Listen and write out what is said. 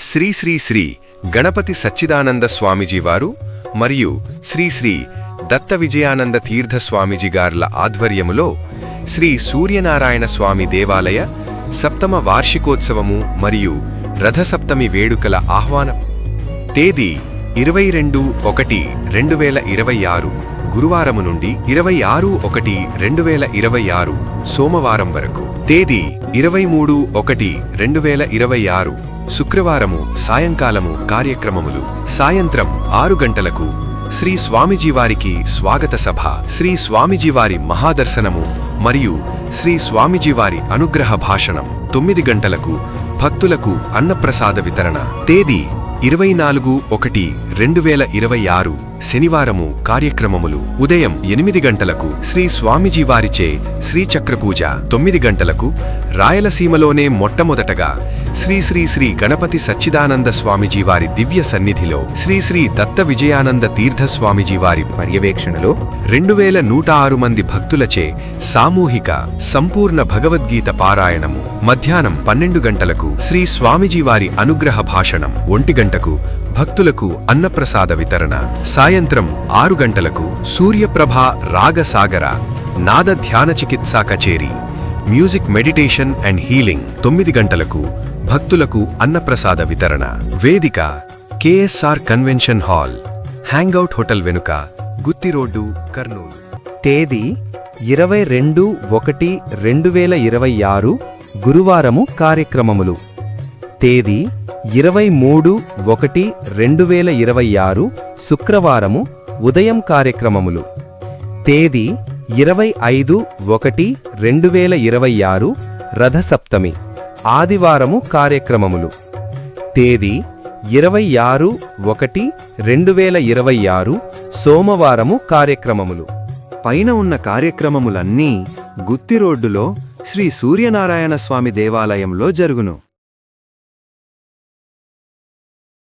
శ్రీ శ్రీ శ్రీ గణపతి సచ్చిదానంద స్వామిజీ వారు మరియు శ్రీ శ్రీ దత్త విజయానంద తీర్థ స్వామిజీ గార్ల ఆధ్వర్యములో శ్రీ సూర్యనారాయణ స్వామి దేవాలయ సప్తమ వార్షికోత్సవము మరియు రథసప్తమి వేడుకల ఆహ్వానం. తేదీ 22/1/2026 గురువారము నుండి 26/1/2026 సోమవారం వరకు. తేదీ 23/1/2026 శుక్రవారము సాయంకాలము కార్యక్రమములు. సాయంత్రం 6 గంటలకు శ్రీ స్వామిజీవారికి స్వాగత సభ, శ్రీ స్వామిజీవారి మహాదర్శనము మరియు శ్రీ స్వామిజీవారి అనుగ్రహ భాషణం. 9 గంటలకు భక్తులకు అన్నప్రసాద వితరణ. తేదీ 24/1/2026 శనివారము కార్యక్రమములు. ఉదయం 8 గంటలకు శ్రీ స్వామిజీవారిచే శ్రీచక్రపూజ. 9 గంటలకు రాయలసీమలోనే మొట్టమొదటగా శ్రీ శ్రీ శ్రీ గణపతి సచ్చిదానంద స్వామిజీవారి దివ్య సన్నిధిలో శ్రీ శ్రీ దత్త విజయానంద తీర్థ స్వామిజీవారి పర్యవేక్షణలో 2106 మంది భక్తులచే సామూహిక సంపూర్ణ భగవద్గీత పారాయణము. మధ్యాహ్నం 12 గంటలకు శ్రీ స్వామిజీవారి అనుగ్రహ భాషణం. 1 గంటకు భక్తులకు అన్నప్రసాద వితరణ. సాయంత్రం 6 గంటలకు సూర్యప్రభ రాగసాగర నాద ధ్యాన చికిత్సా కచేరీ, మ్యూజిక్ మెడిటేషన్ అండ్ హీలింగ్. 9 గంటలకు భక్తులకు అన్నప్రసాద వితరణ. వేదిక KSR convention hall, hangout hotel వెనుక, గుత్తి రోడ్డు, కర్నూలు. తేదీ 22/1/2026 గురువారము కార్యక్రమములు. తేదీ 23/1/2026 శుక్రవారము ఉదయం కార్యక్రమములు. తేదీ 25/1/2026 రథసప్తమి ఆదివారము కార్యక్రమములు. తేదీ 26/1/2026 సోమవారము కార్యక్రమములు. పైన ఉన్న కార్యక్రమములన్నీ గుత్తి రోడ్డులో శ్రీ సూర్యనారాయణ స్వామి దేవాలయంలో జరుగును.